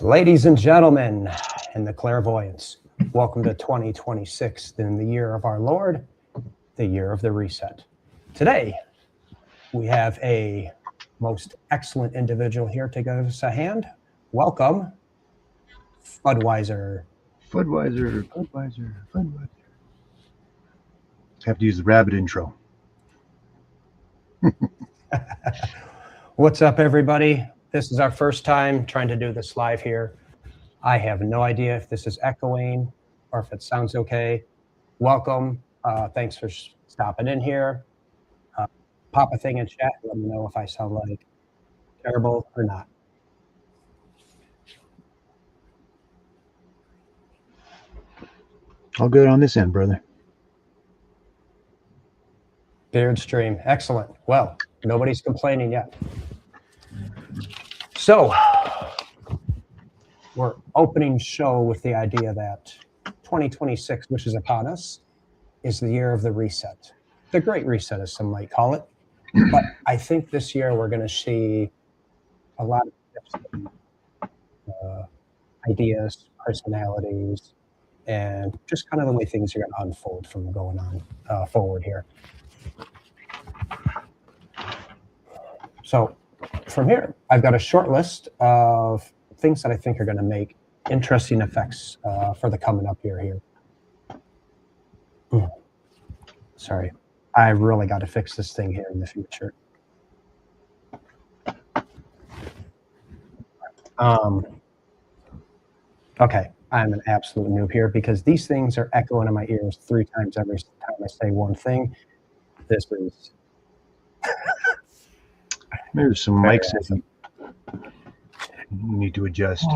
Ladies and gentlemen, and the clairvoyants, welcome to 2026, in the year of our Lord, the year of the reset. Today, we have a most excellent individual here to give us a hand. Welcome, Fudwiser. Fudwiser. Have to use the rabbit intro. What's up, everybody? This is our first time trying to do this live here. I have no idea if this is echoing or if it sounds okay. Welcome. Thanks for stopping in here. Pop a thing in chat. Let me know if I sound like terrible or not. All good on this end, brother. Beard stream. Excellent. Well, nobody's complaining yet. So, we're opening show with the idea that 2026, which is upon us, is the year of the reset. The great reset, as some might call it. But I think this year we're going to see a lot of different ideas, personalities, and just kind of the way things are going to unfold from going on forward here. So from here, I've got a short list of things that I think are going to make interesting effects for the coming up year here. Sorry, I really got to fix this thing here in the future. Okay, I'm an absolute noob here because these things are echoing in my ears 3 times every time I say one thing. This is... There's some mic system. You need to adjust.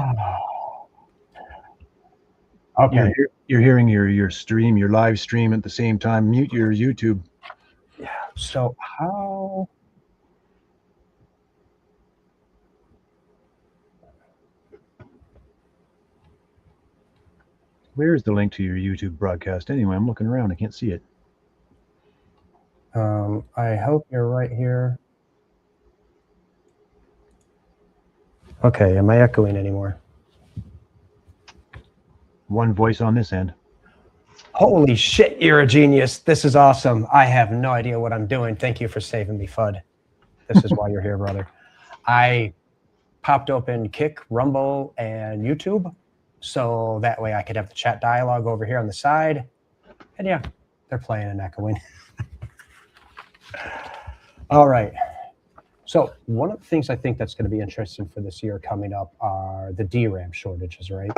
Okay. You're hearing your stream, your live stream at the same time. Mute your YouTube. Yeah. So how... Where's the link to your YouTube broadcast? Anyway, I'm looking around. I can't see it. I hope you're right here. Okay, am I echoing anymore? One voice on this end. Holy shit, you're a genius. This is awesome. I have no idea what I'm doing. Thank you for saving me, Fud. This is why you're here, brother. I popped open Kick, Rumble, and YouTube, so that way I could have the chat dialogue over here on the side. And yeah, they're playing and echoing. All right. So one of the things I think that's going to be interesting for this year coming up are the DRAM shortages, right?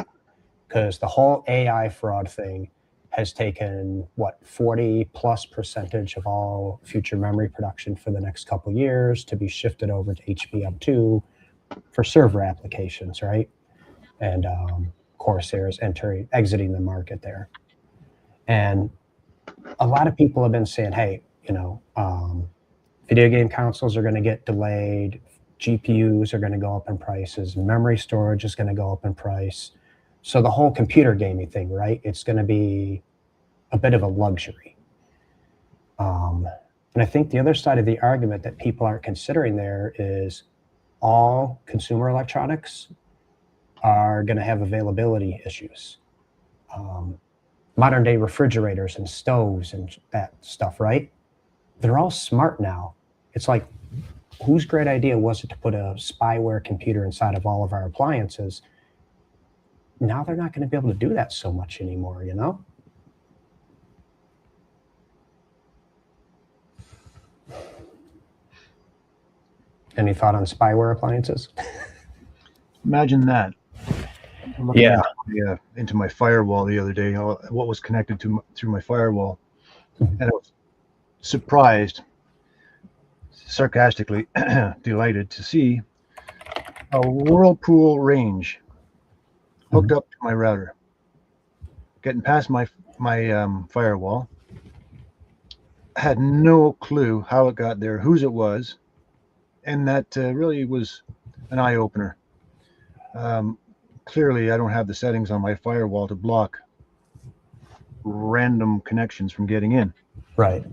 Because the whole AI fraud thing has taken, 40+% of all future memory production for the next couple of years to be shifted over to HBM2 for server applications, right? And Corsair is exiting the market there. And a lot of people have been saying, hey, video game consoles are going to get delayed. GPUs are going to go up in prices. Memory storage is going to go up in price. So the whole computer gaming thing, right? It's going to be a bit of a luxury. And I think the other side of the argument that people aren't considering there is all consumer electronics are going to have availability issues. Modern day refrigerators and stoves and that stuff, right? They're all smart now. It's like, whose great idea was it to put a spyware computer inside of all of our appliances? Now they're not going to be able to do that so much anymore, you know? Any thought on spyware appliances? Imagine that. I'm looking Yeah. into my firewall the other day, what was connected through my firewall. And I was surprised, sarcastically delighted to see a Whirlpool range hooked up to my router, getting past my firewall. I had no clue how it got there, whose it was, and that really was an eye-opener. Clearly, I don't have the settings on my firewall to block random connections from getting in. Right.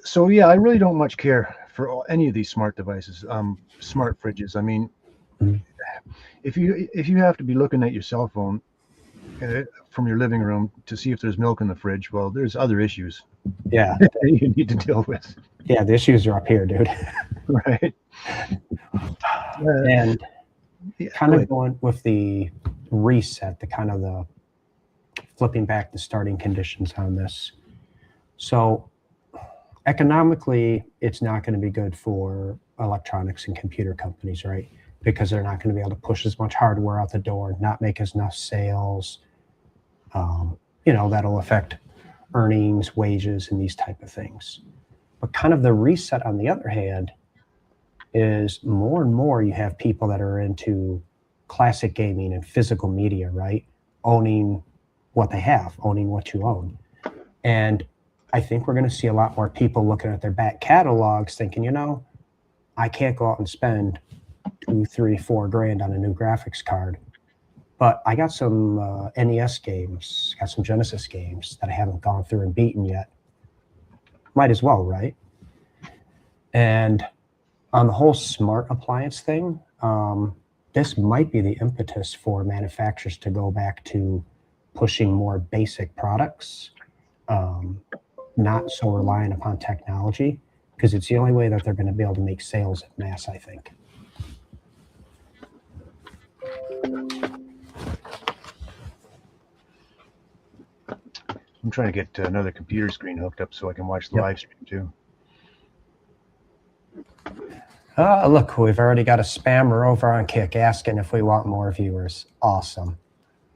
So yeah, I really don't much care for any of these smart devices, smart fridges. I mean, if you have to be looking at your cell phone from your living room to see if there's milk in the fridge, well, there's other issues Yeah. you need to deal with. Yeah, the issues are up here, dude. Right. And Yeah, kind go of ahead. going with the reset, the kind of the flipping back the starting conditions on this. So economically, it's not going to be good for electronics and computer companies, right? Because they're not going to be able to push as much hardware out the door, not make as enough sales. That'll affect earnings, wages, and these type of things. But kind of the reset, on the other hand, is more and more you have people that are into classic gaming and physical media, right? Owning what they have, owning what you own. And I think we're going to see a lot more people looking at their back catalogs thinking, I can't go out and spend 2, 3, 4 grand on a new graphics card. But I got some NES games, got some Genesis games that I haven't gone through and beaten yet. Might as well, right? And on the whole smart appliance thing, this might be the impetus for manufacturers to go back to pushing more basic products, not so reliant upon technology, because it's the only way that they're going to be able to make sales at mass, I think. I'm trying to get another computer screen hooked up so I can watch the live stream too. Look, we've already got a spammer over on Kick asking if we want more viewers. Awesome.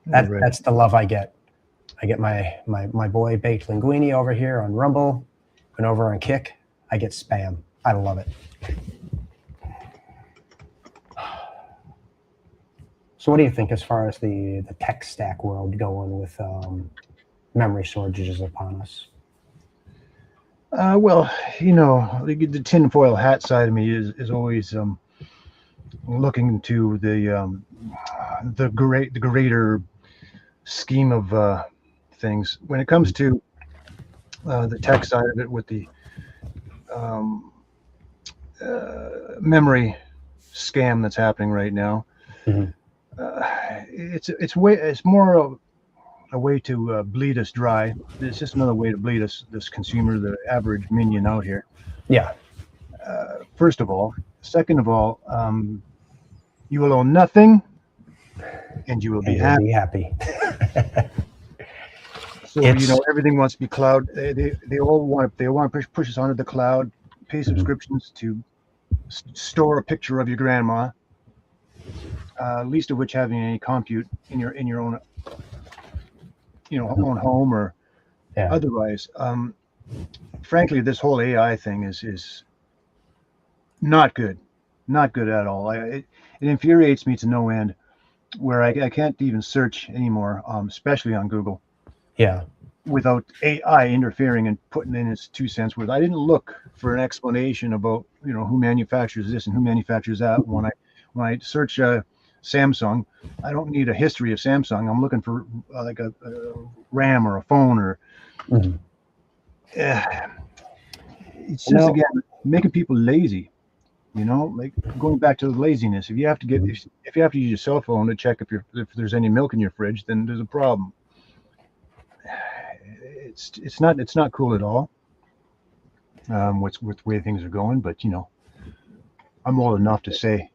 That's the love I get. I get my boy Baked Linguini over here on Rumble, and over on Kick, I get spam. I love it. So what do you think as far as the tech stack world going with memory shortages upon us? Well, the tinfoil hat side of me is always looking to the greater scheme of things. When it comes to the tech side of it, with the memory scam that's happening right now, Mm-hmm. It's more of a way to bleed us dry. It's just another way to bleed us, this consumer, the average minion out here. Yeah. First of all. Second of all, you will own nothing, and you will be happy. So everything wants to be cloud. They all want to push us onto the cloud. Pay subscriptions to store a picture of your grandma. Least of which having any compute in your own own home or otherwise. Frankly, this whole AI thing is not good at all. It infuriates me to no end, where I can't even search anymore, especially on Google. Yeah. Without AI interfering and putting in its 2 cents worth. I didn't look for an explanation about who manufactures this and who manufactures that. When I search Samsung, I don't need a history of Samsung. I'm looking for like a RAM or a phone or. Mm-hmm. It's just again making people lazy. Like going back to the laziness. If you have to use your cell phone to check if there's any milk in your fridge, then there's a problem. It's not cool at all. With the way things are going, but I'm old enough to say,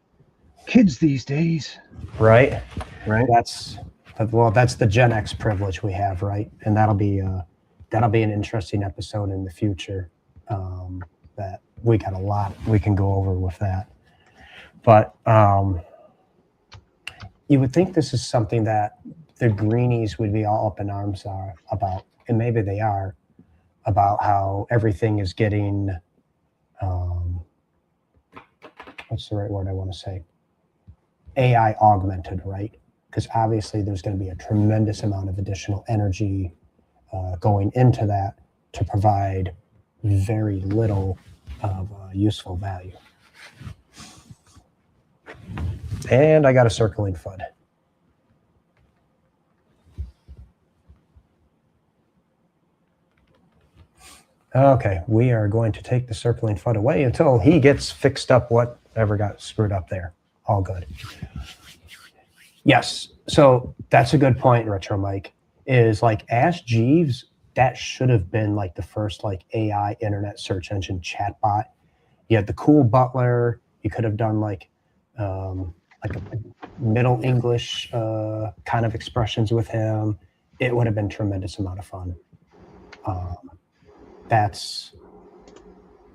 kids these days, right? That's the Gen X privilege we have, right? And that'll be an interesting episode in the future. That we got a lot we can go over with that, but you would think this is something that the greenies would be all up in arms about, and maybe they are, about how everything is getting what's the right word I want to say? AI augmented, right? Because obviously there's going to be a tremendous amount of additional energy going into that to provide very little of useful value. And I got a circling FUD. Okay, we are going to take the circling FUD away until he gets fixed up whatever got screwed up there. All good. Yes. So that's a good point, Retro Mike. Is like Ask Jeeves, that should have been like the first like AI internet search engine chatbot. You had the cool butler. You could have done like a Middle English kind of expressions with him. It would have been tremendous amount of fun. That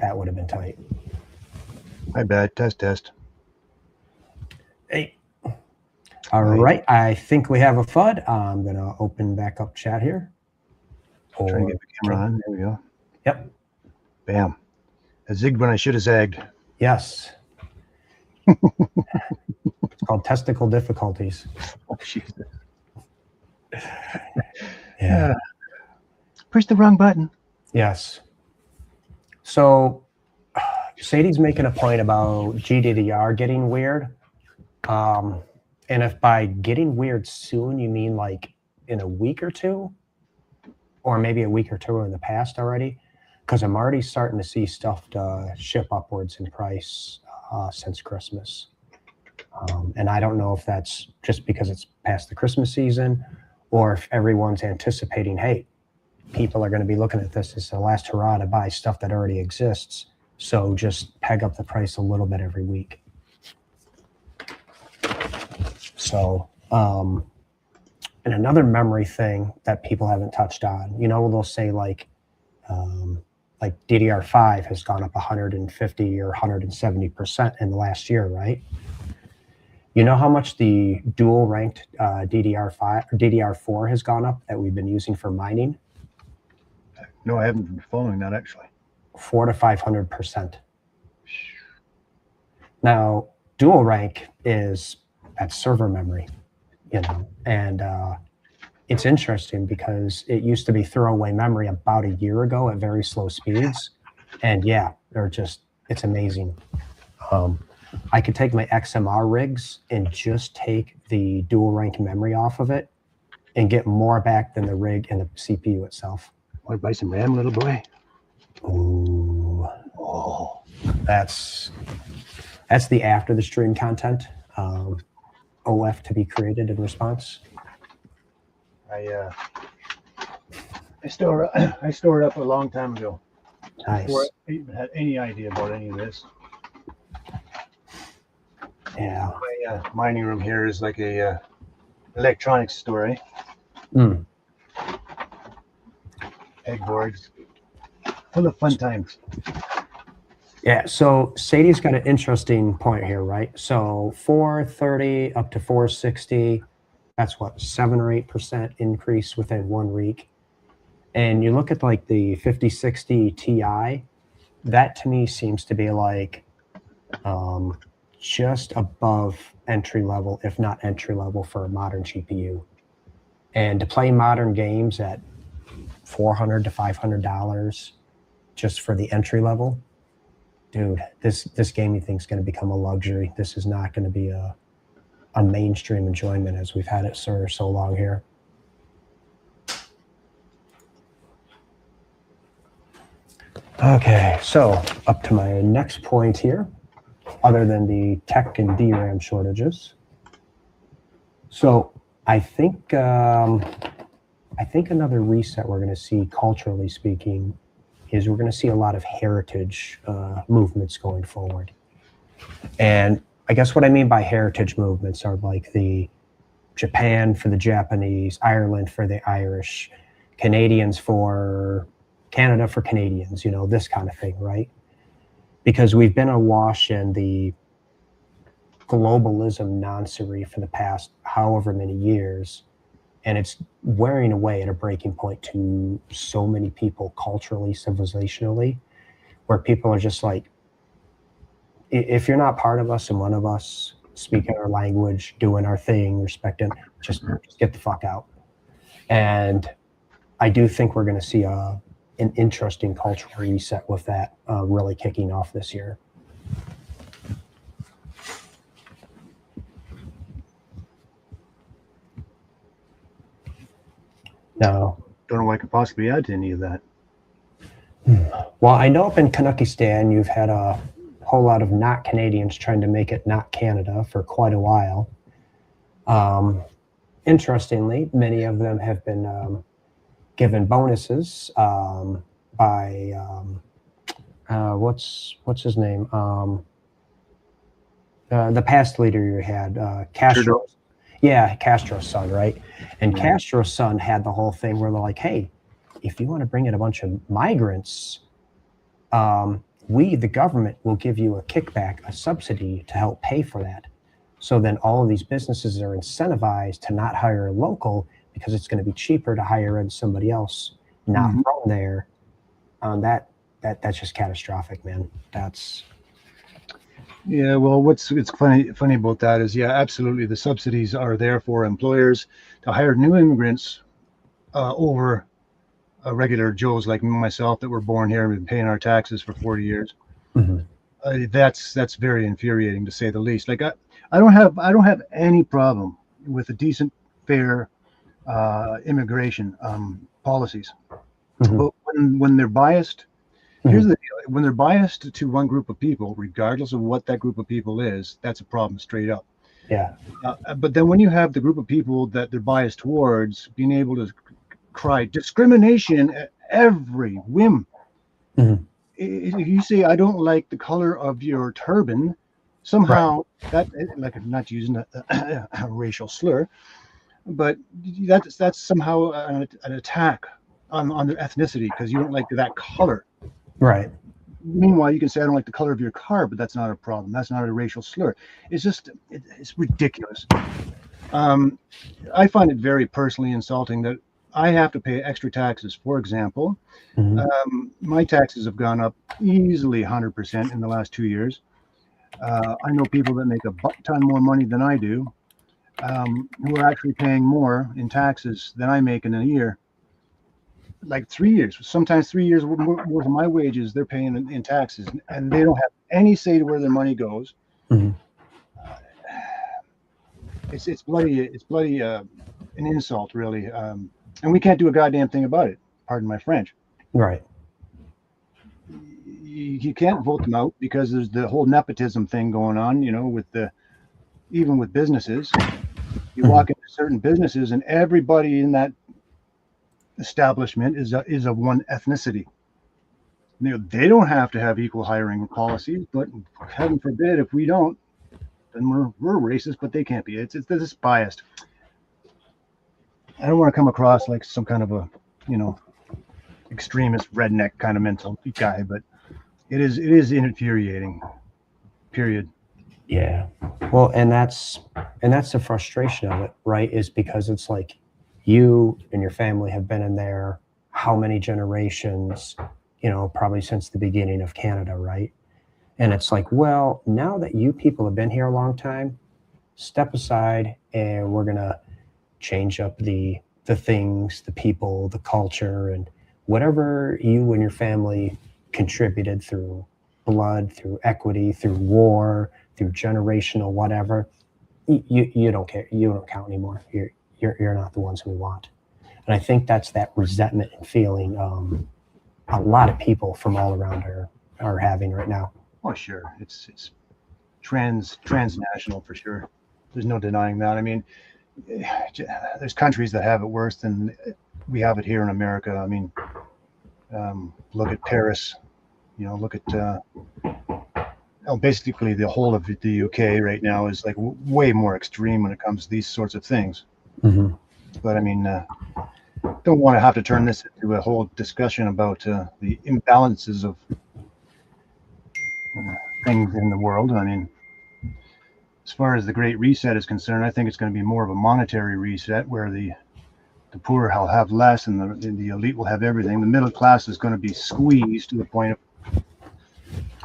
would have been tight. My bad. Test. Hey. All right. I think we have a FUD. I'm going to open back up chat here. Trying to get the camera on. There we go. Yep. Bam. I zigged when I should have zagged. Yes. It's called testicle difficulties. Oh, Jesus. Yeah. Push the wrong button. Yes. So Sadie's making a point about GDDR getting weird. And if by getting weird soon, you mean like in a week or two, or maybe a week or two in the past already, because I'm already starting to see stuff ship upwards in price since Christmas. And I don't know if that's just because it's past the Christmas season, or if everyone's anticipating, hey, people are going to be looking at this as the last hurrah to buy stuff that already exists. So just peg up the price a little bit every week. So, and another memory thing that people haven't touched on, they'll say like DDR5 has gone up 150 or 170% in the last year, right? You know how much the dual ranked DDR5 or DDR4 has gone up that we've been using for mining? No, I haven't been following that actually. 400 to 500%. Now, dual rank is at server memory, and it's interesting because it used to be throwaway memory about a year ago at very slow speeds. And yeah, it's amazing. I could take my XMR rigs and just take the dual rank memory off of it and get more back than the rig and the CPU itself. Want to buy some RAM, little boy? Ooh. Oh, that's the after the stream content. OF to be created in response. I store it up a long time ago. Nice. Before I even had any idea about any of this. Yeah. My mining room here is like a electronics store, eh? Pegboards. Full of fun times. Yeah, so Sadie's got an interesting point here, right? So 430 up to 460, that's what, 7 or 8% increase within 1 week. And you look at like the 5060 Ti, that to me seems to be like just above entry level, if not entry level for a modern GPU. And to play modern games at $400 to $500 just for the entry level, dude, this gaming thing's going to become a luxury. This is not going to be a mainstream enjoyment as we've had it for so long here. Okay, so up to my next point here, other than the tech and DRAM shortages. So I think another reset we're going to see, culturally speaking, is we're going to see a lot of heritage movements going forward. And I guess what I mean by heritage movements are like the Japan for the Japanese, Ireland for the Irish, Canadians for Canada for Canadians, this kind of thing, right? Because we've been awash in the globalism nonsense for the past however many years, and it's wearing away at a breaking point to so many people culturally, civilizationally, where people are just like, if you're not part of us and one of us, speaking our language, doing our thing, respecting, just get the fuck out. And I do think we're going to see an interesting cultural reset with that really kicking off this year. No. Don't know what I could possibly add to any of that. Well, I know up in Canuckistan, you've had a whole lot of not Canadians trying to make it not Canada for quite a while. Interestingly, many of them have been given bonuses by what's his name? The past leader you had, Castro. Trudeau. Yeah, Castro's son, right? And Yeah. Castro's son had the whole thing where they're like, hey, if you want to bring in a bunch of migrants, we, the government, will give you a kickback, a subsidy to help pay for that. So then all of these businesses are incentivized to not hire local because it's going to be cheaper to hire in somebody else not Mhm. from there. That's just catastrophic, man. That's Yeah, well, it's funny about that is, yeah, absolutely, the subsidies are there for employers to hire new immigrants over regular Joes like myself that were born here and been paying our taxes for 40 years. Mhm. That's very infuriating to say the least. Like I don't have any problem with a decent, fair immigration policies, Mhm. but when they're biased, here's Mhm. the deal: when they're biased to one group of people, regardless of what that group of people is, that's a problem straight up. Yeah. But then when you have the group of people that they're biased towards, being able to cry discrimination at every whim. Mhm. If you say I don't like the color of your turban, Right. somehow that, like, I'm not using a racial slur, but that's somehow an attack on their ethnicity because you don't like that color. Right. Meanwhile, you can say I don't like the color of your car, but that's not a problem. That's not a racial slur. It's just it's ridiculous. Um, I find it very personally insulting that I have to pay extra taxes. For example, Mhm. my taxes have gone up easily 100% in the last 2 years. I know people that make a butt ton more money than I do, who are actually paying more in taxes than I make in a year. Like 3 years, sometimes 3 years worth of my wages, they're paying in taxes, and they don't have any say to where their money goes. Mhm. It's bloody an insult, really, and we can't do a goddamn thing about it. Pardon my French. Right. You can't vote them out because there's the whole nepotism thing going on. With the even with businesses, you Mhm. walk into certain businesses and everybody in that establishment is of one ethnicity. They don't have to have equal hiring policies, but heaven forbid if we don't, then we're racist. But they can't be. It's biased. I don't want to come across like some kind of a you know extremist redneck kind of mental guy, but it is infuriating. Period. Yeah. Well, and that's the frustration of it, right? Is because it's like you and your family have been in there how many generations, probably since the beginning of Canada, right? And it's like, well, now that you people have been here a long time, step aside and we're gonna change up the things, the people, the culture, and whatever you and your family contributed through blood, through equity, through war, through generational whatever. You don't care. You don't count anymore. You're not the ones we want. And I think that's that resentment and feeling a lot of people from all around are having right now. Oh, sure. It's transnational for sure. There's no denying that. I mean, there's countries that have it worse than we have it here in America. I mean, look at Paris. Look at basically the whole of the UK right now is like way more extreme when it comes to these sorts of things. Hmm. But I mean, don't want to have to turn this into a whole discussion about the imbalances of things in the world. I mean, as far as the Great Reset is concerned, I think it's going to be more of a monetary reset where the poor will have less and the elite will have everything. The middle class is going to be squeezed to the point of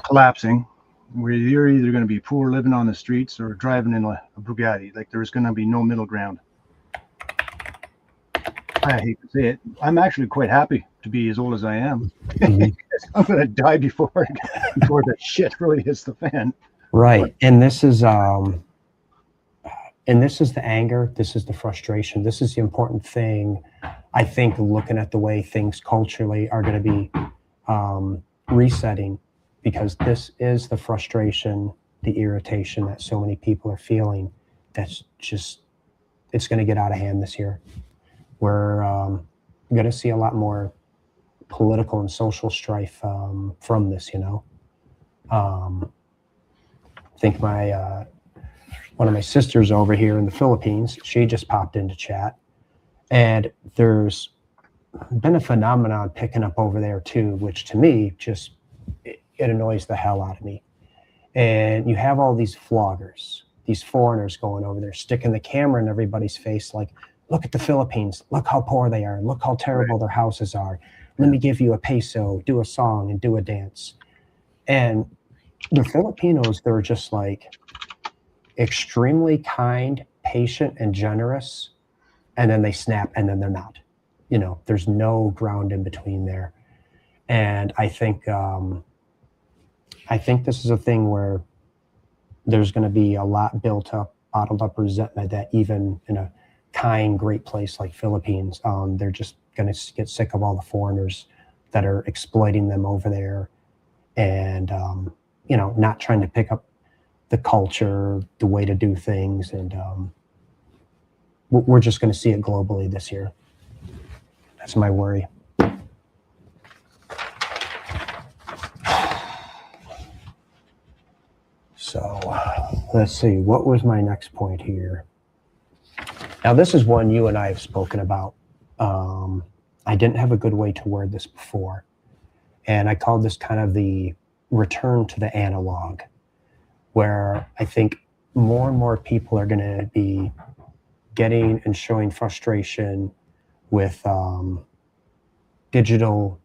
collapsing, where you're either going to be poor living on the streets or driving in a Bugatti. Like there's going to be no middle ground. I hate to say it. I'm actually quite happy to be as old as I am. Hmm. I'm going to die before the shit really hits the fan. Right. And this is the anger, this is the frustration, this is the important thing. I think looking at the way things culturally are going to be resetting, because this is the frustration, the irritation that so many people are feeling. That's just it's going to get out of hand this year. We're going to see a lot more political and social strife from this, I think one of my sisters over here in the Philippines, she just popped into chat, and there's been a phenomenon picking up over there too, which to me just it annoys the hell out of me. And you have all these vloggers, these foreigners going over there, sticking the camera in everybody's face, like, look at the Philippines, look how poor they are, look how terrible their houses are. Let me give you a peso, do a song and do a dance. And the Filipinos, they're just like extremely kind, patient, and generous. And then they snap, and then they're not. There's no ground in between there. And I think this is a thing where there's going to be a lot bottled up resentment that even in a kind, great place like Philippines, they're just going to get sick of all the foreigners that are exploiting them over there, and not trying to pick up the culture, the way to do things, and we're just going to see it globally this year. That's my worry. So let's see, what was my next point here? Now, this is one you and I have spoken about. I didn't have a good way to word this before, and I called this kind of the return to the analog, where I think more and more people are going to be getting and showing frustration with digital,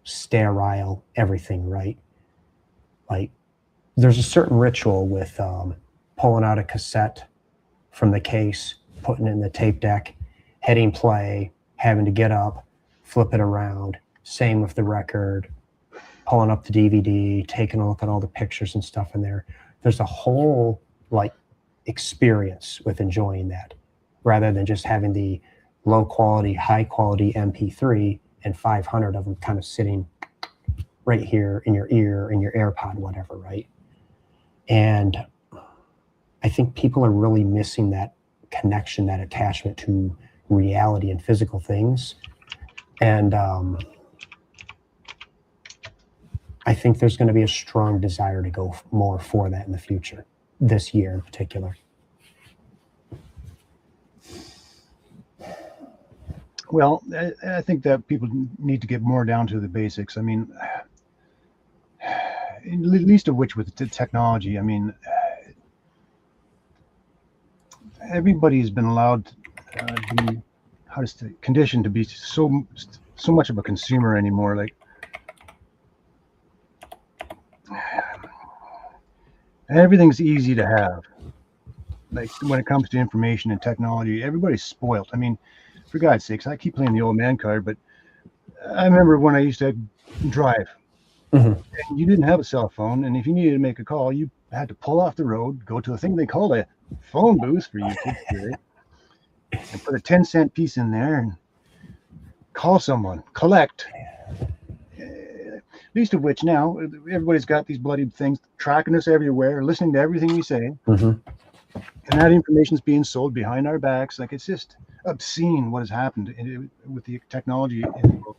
sterile everything, right? Like, there's a certain ritual with pulling out a cassette from the case, putting it in the tape deck, hitting play, having to get up, flip it around. Same with the record, pulling up the DVD, taking a look at all the pictures and stuff in there. There's a whole experience with enjoying that, rather than just having the low quality, high quality MP3 and 500 of them kind of sitting right here in your ear, in your AirPod, whatever, right? And I think people are really missing that connection, that attachment to reality and physical things. And I think there's going to be a strong desire to go more for that in the future, this year in particular. Well, I think that people need to get more down to the basics. I mean, least of which with the technology. I mean, everybody's been allowed to be, conditioned to be so much of a consumer anymore. Like, everything's easy to have. Like, when it comes to information and technology, everybody's spoiled. I mean, for God's sakes, I keep playing the old man card, but I remember when I used to drive, and you didn't have a cell phone, and if you needed to make a call, you had to pull off the road, go to a thing they called a phone booth for you kids today, and put a 10-cent piece in there and call someone, collect. Least of which now, everybody's got these bloody things tracking us everywhere, listening to everything we say, and that information's being sold behind our backs. Like, it's just obscene what has happened with the technology in the world,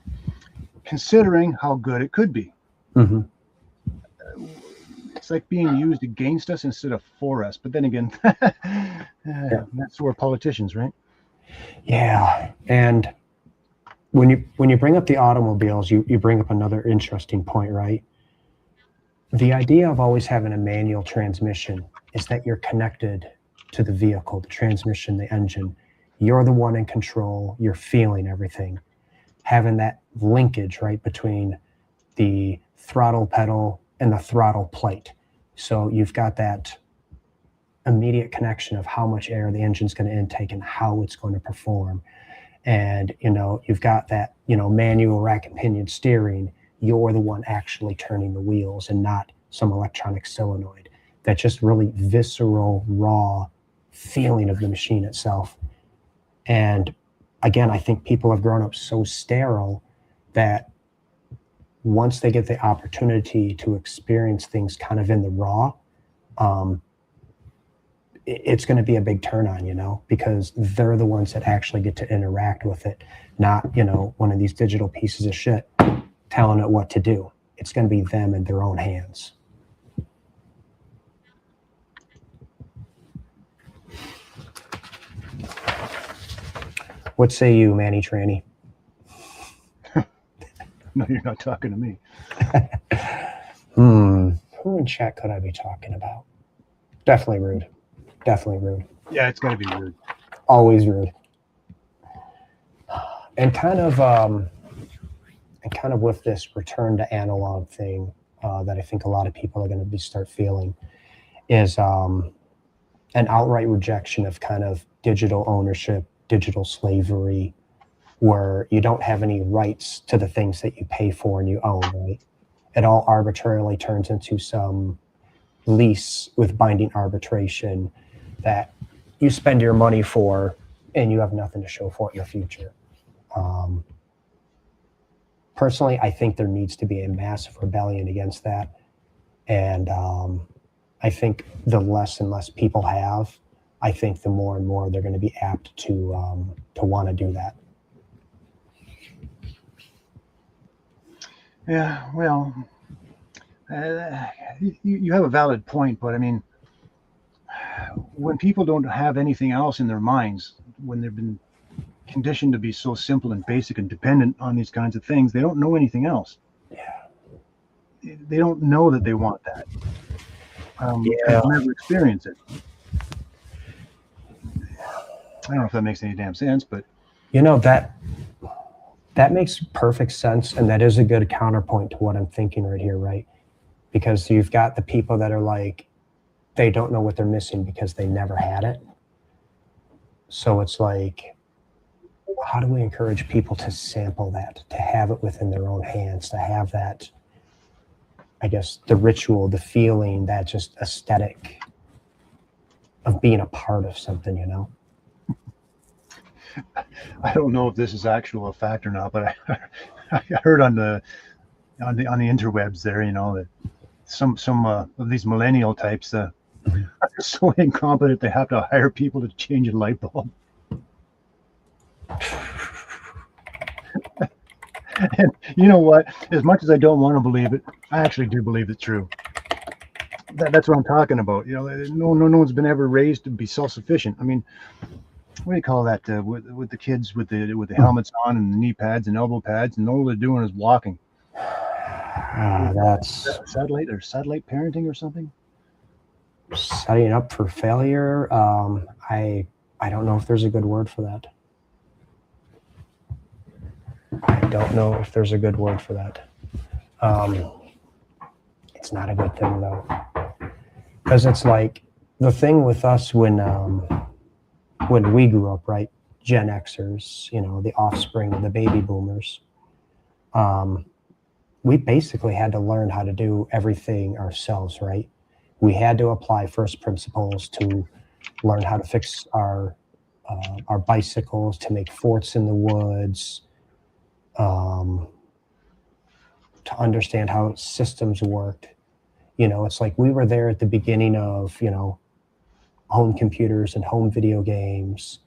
considering how good it could be. It's like being used against us instead of for us. But then again, that's where politicians, right? Yeah. And when you bring up the automobiles, you bring up another interesting point, right? The idea of always having a manual transmission is that you're connected to the vehicle, the transmission, the engine. You're the one in control. You're feeling everything. Having that linkage, right, between the throttle pedal and the throttle plate. So you've got that immediate connection of how much air the engine's going to intake and how it's going to perform. And, you've got that, manual rack and pinion steering. You're the one actually turning the wheels and not some electronic solenoid. That just really visceral, raw feeling of the machine itself. And again, I think people have grown up so sterile that once they get the opportunity to experience things kind of in the raw, it's going to be a big turn on, because they're the ones that actually get to interact with it, not, one of these digital pieces of shit telling it what to do. It's going to be them in their own hands. What say you, Manny Tranny? No, you're not talking to me. Who in chat could I be talking about? Definitely rude. Definitely rude. Yeah, it's got to be rude. Always rude. And kind of with this return to analog thing that I think a lot of people are going to start feeling is an outright rejection of kind of digital ownership, digital slavery, where you don't have any rights to the things that you pay for and you own, right? It all arbitrarily turns into some lease with binding arbitration that you spend your money for and you have nothing to show for it in the future. Personally, I think there needs to be a massive rebellion against that. And I think the less and less people have, I think the more and more they're going to be apt to want to do that. Yeah, well, you have a valid point, but I mean, when people don't have anything else in their minds, when they've been conditioned to be so simple and basic and dependent on these kinds of things, they don't know anything else. Yeah. They don't know that they want that. They've never experienced it. I don't know if that makes any damn sense, but that makes perfect sense, and that is a good counterpoint to what I'm thinking right here, right? Because you've got the people that are like, they don't know what they're missing because they never had it. So it's like, how do we encourage people to sample that, to have it within their own hands, to have that, I guess, the ritual, the feeling, that just aesthetic of being a part of something, I don't know if this is actual a fact or not, but I heard on the interwebs there, that some of these millennial types are so incompetent they have to hire people to change a light bulb. And you know what? As much as I don't want to believe it, I actually do believe it's true. That's what I'm talking about. No one's been ever raised to be self-sufficient. I mean, what do you call that? With the kids with the helmets on and the knee pads and elbow pads, and all they're doing is walking. That's satellite parenting or something. Setting up for failure. I don't know if there's a good word for that. It's not a good thing though, because it's like the thing with us when we grew up, right? Gen Xers, the offspring of the baby boomers. We basically had to learn how to do everything ourselves, right? We had to apply first principles to learn how to fix our bicycles, to make forts in the woods, to understand how systems worked. It's like we were there at the beginning of, home computers and home video games,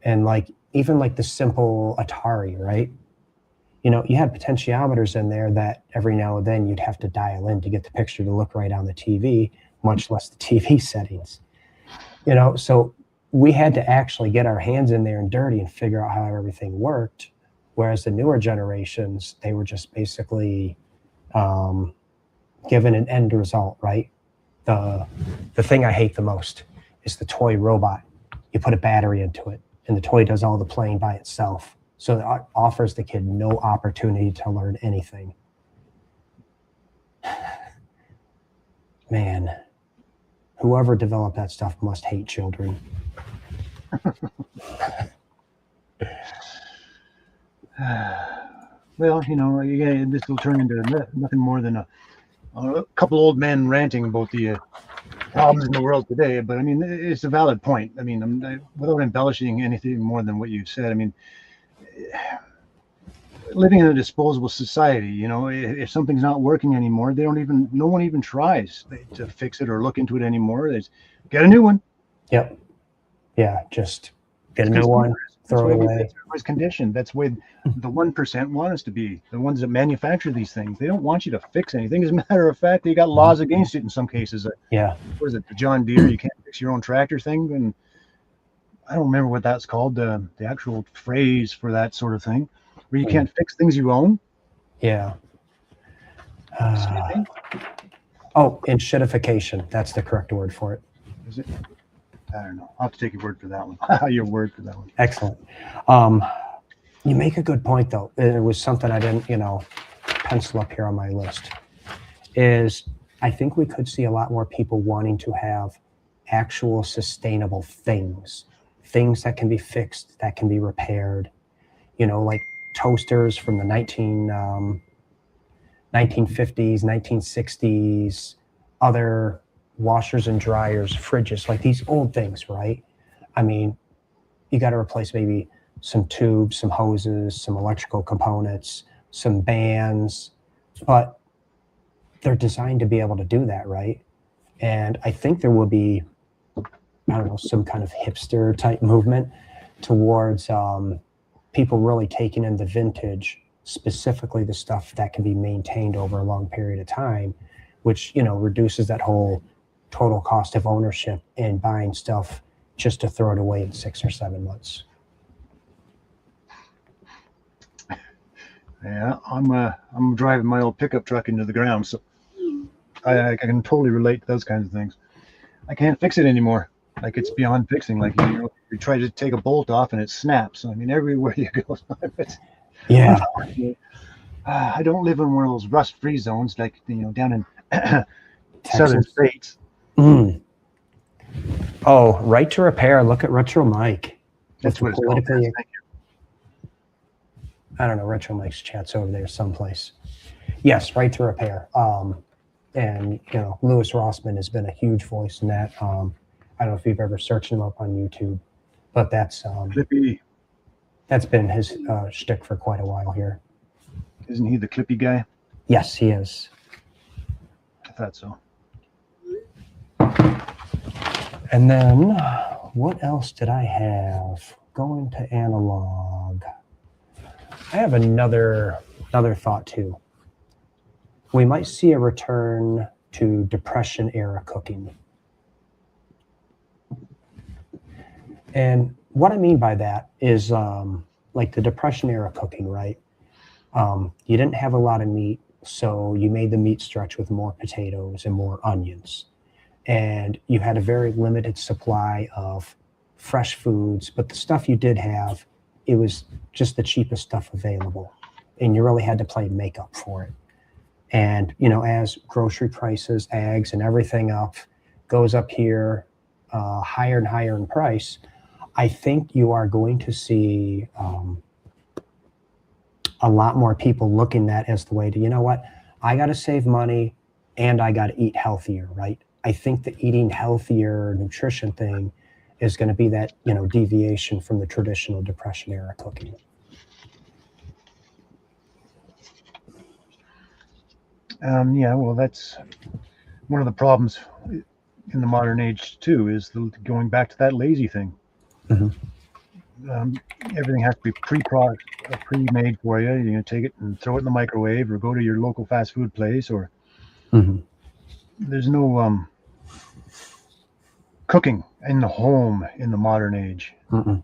and even the simple Atari, right? You had potentiometers in there that every now and then you'd have to dial in to get the picture to look right on the TV, much less the TV settings. So we had to actually get our hands in there and dirty and figure out how everything worked. Whereas the newer generations, they were just basically given an end result, right? The thing I hate the most is the toy robot. You put a battery into it, and the toy does all the playing by itself. So it offers the kid no opportunity to learn anything. Man, whoever developed that stuff must hate children. Well, this will turn into nothing more than a couple old men ranting about the problems in the world today. But I mean, it's a valid point. I mean, without embellishing anything more than what you've said, I mean, living in a disposable society, if something's not working anymore, no one even tries to fix it or look into it anymore. They just get a new one. Yep. Yeah. Just get a new Consumers. one, That's throw it why we. away. That's always conditioned. That's why the 1% want us to be the ones that manufacture these things. They don't want you to fix anything. As a matter of fact, they got laws against it in some cases. Yeah. What is it? The John Deere, you can't fix your own tractor thing, and I don't remember what that's called. The actual phrase for that sort of thing, where you can't fix things you own. Yeah. Excuse me. Oh, enshittification. That's the correct word for it. Is it? I don't know. I'll have to take your word for that one. Your word for that one. Excellent. You make a good point, though. It was something I didn't, pencil up here on my list. Is I think we could see a lot more people wanting to have actual sustainable things that can be fixed, that can be repaired. Like toasters from the 1950s, 1960s, other washers and dryers, fridges, like these old things, right? I mean, you got to replace maybe some tubes, some hoses, some electrical components, some bands, but they're designed to be able to do that, right? And I think there will be, I don't know, some kind of hipster type movement towards people really taking in the vintage, specifically the stuff that can be maintained over a long period of time, which, reduces that whole total cost of ownership and buying stuff just to throw it away in 6 or 7 months. Yeah, I'm driving my old pickup truck into the ground, so I can totally relate to those kinds of things. I can't fix it anymore. Like it's beyond fixing. Like you try to take a bolt off and it snaps. I mean, everywhere you go. Yeah. I don't live in one of those rust-free zones like down in southern states. Mm. Oh, right to repair. Look at Retro Mike. That's what it's called. Thank you. I don't know. Retro Mike's chat's over there someplace. Yes, right to repair. And Louis Rossman has been a huge voice in that. I don't know if you've ever searched him up on YouTube, but that's been his shtick for quite a while here. Isn't he the Clippy guy? Yes, he is. I thought so. And then what else did I have? Going to analog. I have another thought too. We might see a return to Depression era cooking. And what I mean by that is like the Depression era cooking, right? You didn't have a lot of meat, so you made the meat stretch with more potatoes and more onions. And you had a very limited supply of fresh foods, but the stuff you did have, it was just the cheapest stuff available. And you really had to play makeup for it. And, as grocery prices, eggs and everything up goes up here, higher and higher in price, I think you are going to see a lot more people looking at that as the way to, I got to save money and I got to eat healthier, right? I think the eating healthier nutrition thing is going to be that, deviation from the traditional Depression era cooking. Yeah, well, that's one of the problems in the modern age too, is going back to that lazy thing. Mm-hmm. Everything has to be pre-made for you. You take it and throw it in the microwave, or go to your local fast food place, or there's no cooking in the home in the modern age. I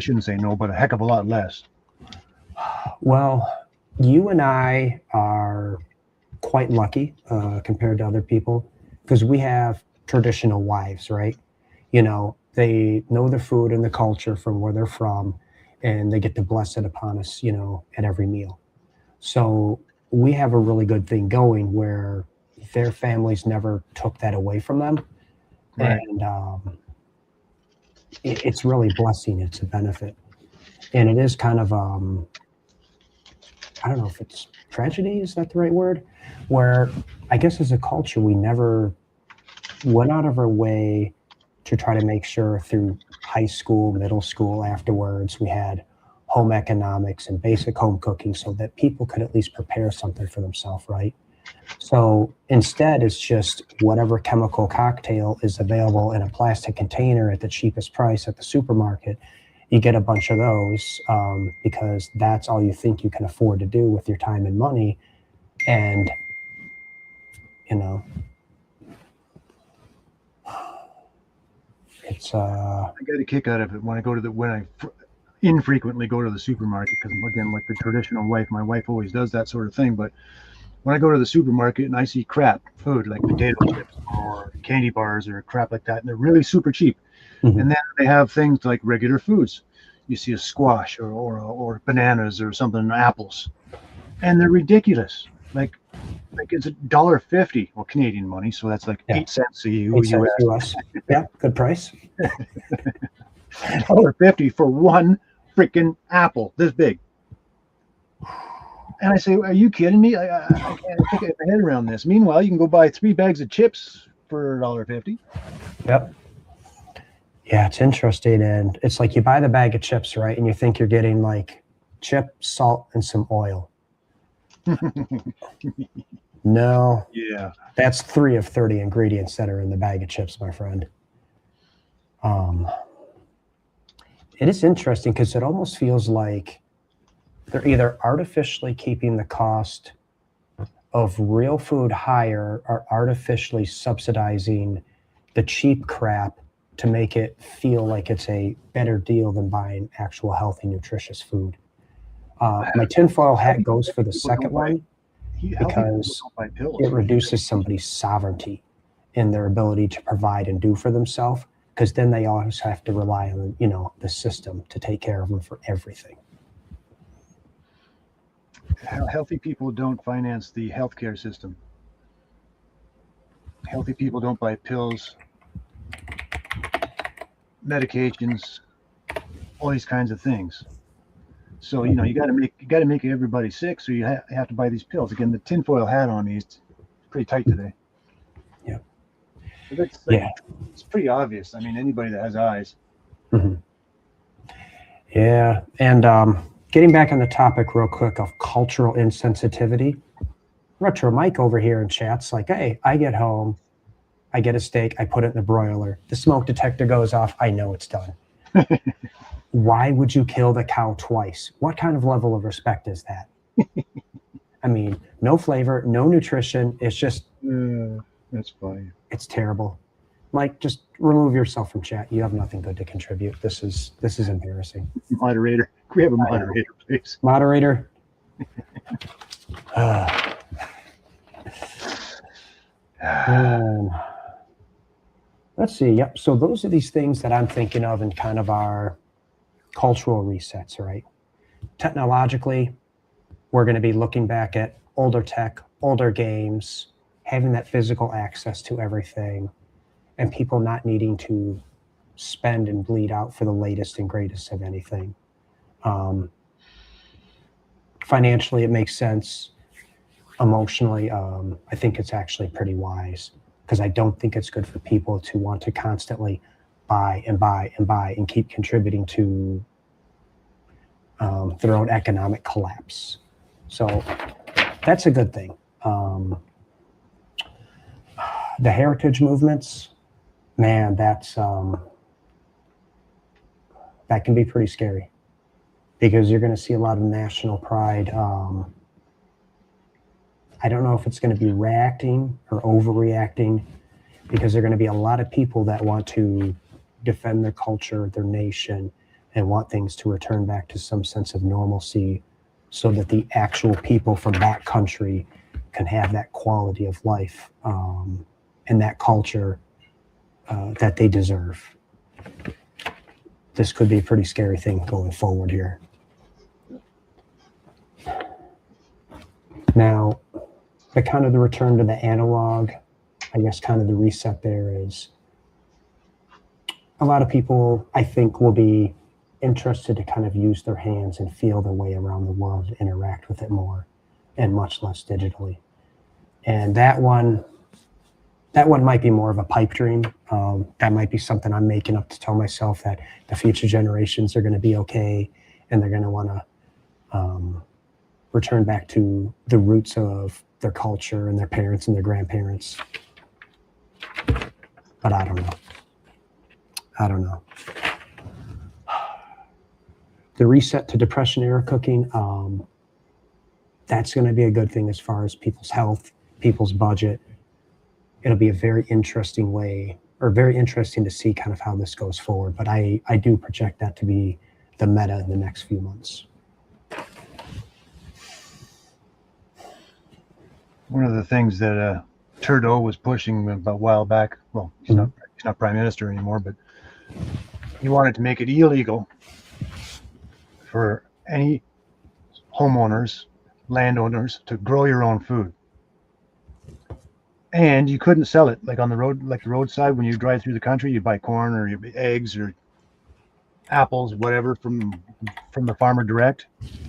shouldn't say no, but a heck of a lot less. Well, you and I are quite lucky compared to other people, because we have traditional wives, right? They know the food and the culture from where they're from, and they get to bless it upon us, at every meal. So we have a really good thing going where their families never took that away from them. Right. And it's really blessing. It's a benefit. And it is kind of, I don't know if it's tragedy, is that the right word? Where I guess as a culture, we never went out of our way to try to make sure through high school, middle school, afterwards, we had home economics and basic home cooking so that people could at least prepare something for themselves, right? So instead, it's just whatever chemical cocktail is available in a plastic container at the cheapest price at the supermarket. You get a bunch of those because that's all you think you can afford to do with your time and money. And, you know, it's I get a kick out of it when I go to when I infrequently go to the supermarket, because again, like the traditional wife, my wife always does that sort of thing. But when I go to the supermarket and I see crap food like potato chips or candy bars or crap like that, and they're really super cheap, Mhm. and then they have things like regular foods. You see a squash or bananas or something, apples, and they're ridiculous. Like it's $1.50, well, Canadian money, so that's like Yeah. 8 cents a 8 cents US. US. Yeah, good price. $1.50 for one freaking apple this big. And I say, are you kidding me? I can't get my head around this. Meanwhile, you can go buy 3 bags of chips for $1.50. Yep. Yeah, it's interesting. And it's like you buy the bag of chips, right? And you think you're getting like chip, salt, and some oil. No, Yeah. that's 3 of 30 ingredients that are in the bag of chips, my friend. It is interesting because it almost feels like they're either artificially keeping the cost of real food higher or artificially subsidizing the cheap crap to make it feel like it's a better deal than buying actual healthy, nutritious food. My tinfoil hat goes for the second one because it reduces somebody's sovereignty in their ability to provide and do for themselves, because then they always have to rely on, you know, the system to take care of them for everything. Healthy people don't finance the healthcare system. Healthy people don't buy pills, medications, all these kinds of things. So you know you got to make everybody sick. So you have to buy these pills. Again, the tinfoil hat on me is pretty tight today. Yeah. But it's it's pretty obvious. I mean, anybody that has eyes. Mm-hmm. Yeah, and getting back on the topic real quick of cultural insensitivity, Retro Mike over here in chat's like, hey, I get home, I get a steak, I put it in the broiler, the smoke detector goes off, I know it's done. Why would you kill the cow twice? What kind of level of respect is that? I mean, no flavor, no nutrition. It's just, that's funny. It's terrible. Mike, just remove yourself from chat. You have nothing good to contribute. This is embarrassing. Moderator, can we have a moderator, please? Moderator. Let's see. Yep. So those are these things that I'm thinking of in kind of our cultural resets, right? Technologically, we're going to be looking back at older tech, older games, having that physical access to everything, and people not needing to spend and bleed out for the latest and greatest of anything. Financially, it makes sense. Emotionally, I think it's actually pretty wise, because I don't think it's good for people to want to constantly buy and buy and buy and keep contributing to their own economic collapse. So that's a good thing. The heritage movements, man, that can be pretty scary, because you're going to see a lot of national pride. I don't know if it's going to be reacting or overreacting, because there are going to be a lot of people that want to defend their culture, their nation, and want things to return back to some sense of normalcy, so that the actual people from that country can have that quality of life and that culture that they deserve. This could be a pretty scary thing going forward here. Now, the kind of the return to the analog, I guess kind of the reset there is, a lot of people, I think, will be interested to kind of use their hands and feel their way around the world and interact with it more, and much less digitally. And that one might be more of a pipe dream. That might be something I'm making up to tell myself that the future generations are going to be okay, and they're going to want to return back to the roots of their culture and their parents and their grandparents. But I don't know. I don't know. The reset to depression era cooking, that's going to be a good thing as far as people's health, people's budget. It'll be a very interesting way, or very interesting to see kind of how this goes forward. But I do project that to be the meta in the next few months. One of the things that Trudeau was pushing a while back, well, he's not prime minister anymore, but he wanted to make it illegal for any homeowners, landowners, to grow your own food. And you couldn't sell it like on the road, like the roadside. When you drive through the country, you buy corn or you buy eggs or apples, whatever, from the farmer direct.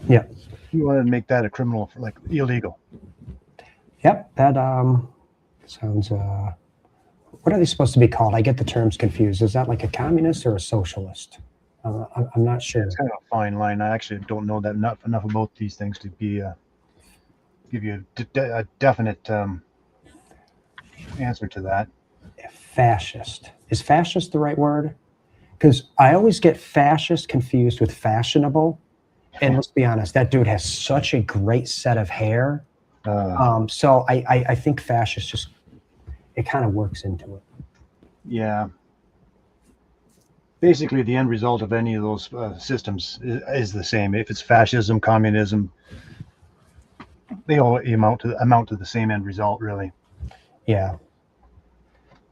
Yeah. He wanted to make that a criminal, like illegal. Yep, that sounds. What are they supposed to be called? I get the terms confused. Is that like a communist or a socialist? I'm not sure. It's kind of a fine line. I actually don't know that enough about these things to be give you a definite answer to that. Fascist. Is fascist the right word? Because I always get fascist confused with fashionable. And let's be honest, that dude has such a great set of hair. So I think fascist just, it kind of works into it. Yeah. Basically, the end result of any of those systems is the same. If it's fascism, communism, they all amount to the same end result, really. Yeah.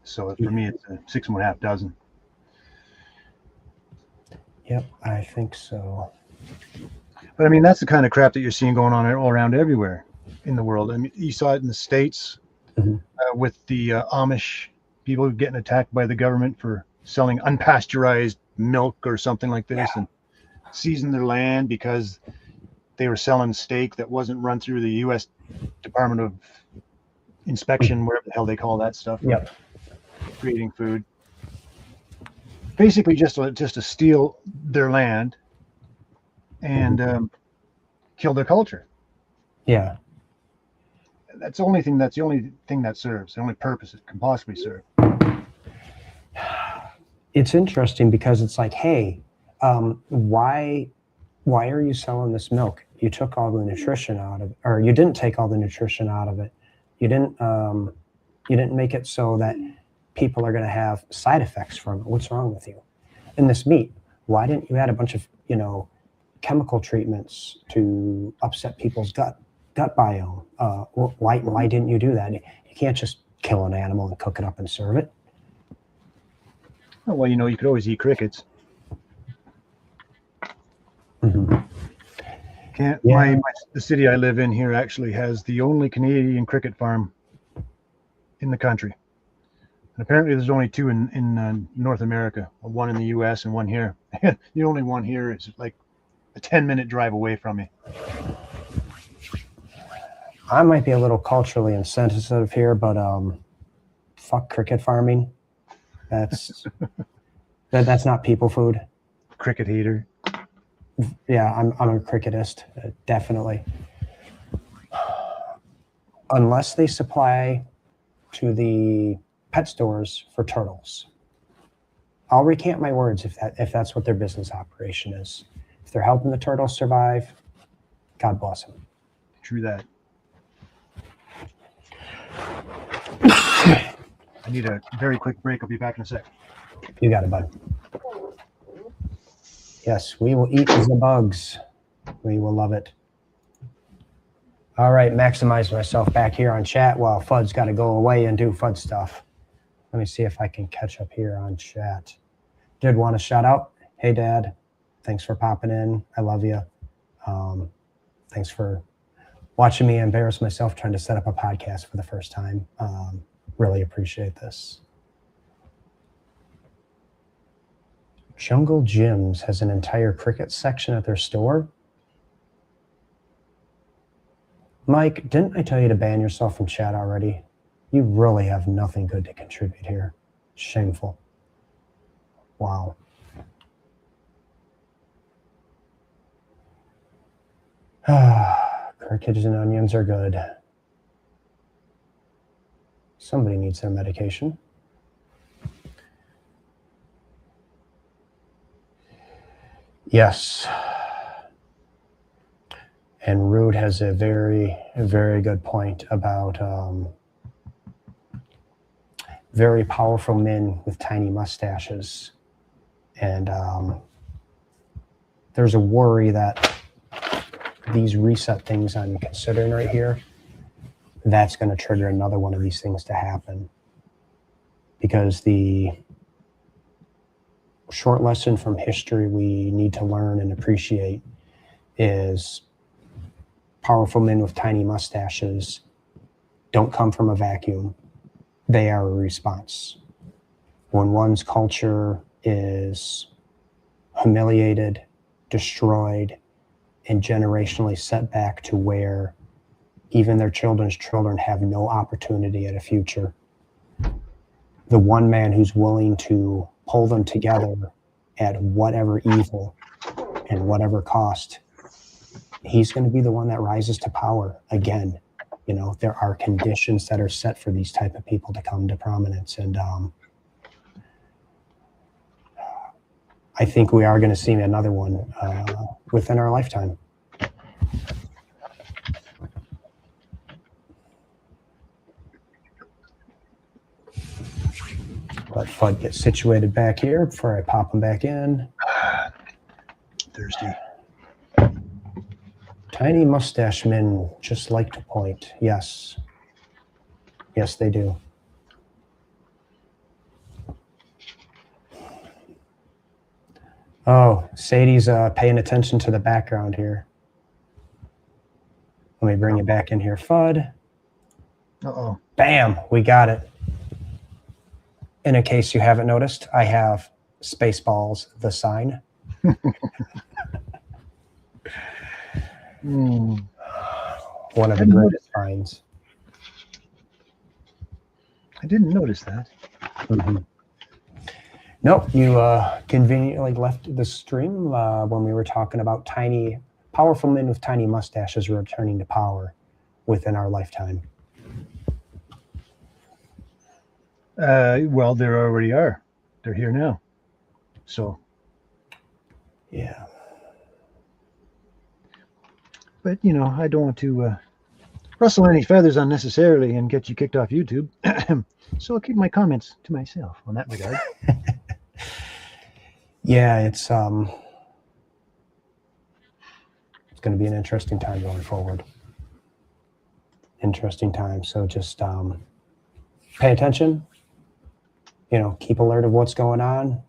So for me, it's 6.5 dozen. Yep, I think so. But I mean, that's the kind of crap that you're seeing going on all around everywhere in the world. I mean, you saw it in the States with the Amish people getting attacked by the government for selling unpasteurized milk or something like this, and seizing their land because they were selling steak that wasn't run through the U.S. Department of Inspection, whatever the hell they call that stuff. Yep. Creating food. Basically, just to steal their land and kill their culture. Yeah. That's the only thing that serves, the only purpose it can possibly serve. It's interesting because it's like, hey, why are you selling this milk? You took all the nutrition out of it, or you didn't take all the nutrition out of it. You didn't make it so that people are going to have side effects from it. What's wrong with you? And this meat, why didn't you add a bunch of, chemical treatments to upset people's gut biome? Why didn't you do that? You can't just kill an animal and cook it up and serve it. Oh, well, you could always eat crickets. Mm-hmm. The city I live in here actually has the only Canadian cricket farm in the country. And apparently there's only two in North America, one in the US and one here. The only one here is like a 10-minute drive away from me. I might be a little culturally insensitive here, but fuck cricket farming. That's not people food. Cricket hater. Yeah, I'm a cricketist, definitely. Unless they supply to the pet stores for turtles, I'll recant my words if that's what their business operation is. If they're helping the turtles survive, God bless them. True that. I need a very quick break. I'll be back in a sec. You got it, bud. Yes, we will eat the bugs. We will love it. All right, maximize myself back here on chat while Fud's got to go away and do Fud stuff. Let me see if I can catch up here on chat. Did want to shout out, hey, Dad, thanks for popping in. I love you. Thanks for watching me embarrass myself trying to set up a podcast for the first time. Really appreciate this. Jungle Gyms has an entire cricket section at their store. Mike, didn't I tell you to ban yourself from chat already? You really have nothing good to contribute here. Shameful. Wow. Crickets and onions are good. Somebody needs their medication. Yes. And Rude has a very, very good point about very powerful men with tiny mustaches. And there's a worry that these reset things I'm considering right here, that's going to trigger another one of these things to happen. Because the short lesson from history we need to learn and appreciate is powerful men with tiny mustaches don't come from a vacuum. They are a response. When one's culture is humiliated, destroyed, and generationally set back to where even their children's children have no opportunity at a future, the one man who's willing to pull them together at whatever evil and whatever cost, he's going to be the one that rises to power again. You know, there are conditions that are set for these type of people to come to prominence. And I think we are going to see another one within our lifetime. Let Fud get situated back here before I pop him back in. Thirsty. Tiny mustache men just like to point. Yes. Yes, they do. Oh, Sadie's paying attention to the background here. Let me bring you back in here, Fud. Uh-oh. Bam, we got it. In case you haven't noticed, I have Spaceballs, the sign. One of the greatest finds. I didn't notice that. Mm-hmm. Nope, you conveniently left the stream when we were talking about powerful men with tiny mustaches returning to power within our lifetime. Well, there already are. They're here now. So. Yeah. But, you know, I don't want to rustle any feathers unnecessarily and get you kicked off YouTube. So I'll keep my comments to myself on that regard. Yeah, it's going to be an interesting time going forward. Interesting time. So just pay attention. You know, keep alert of what's going on.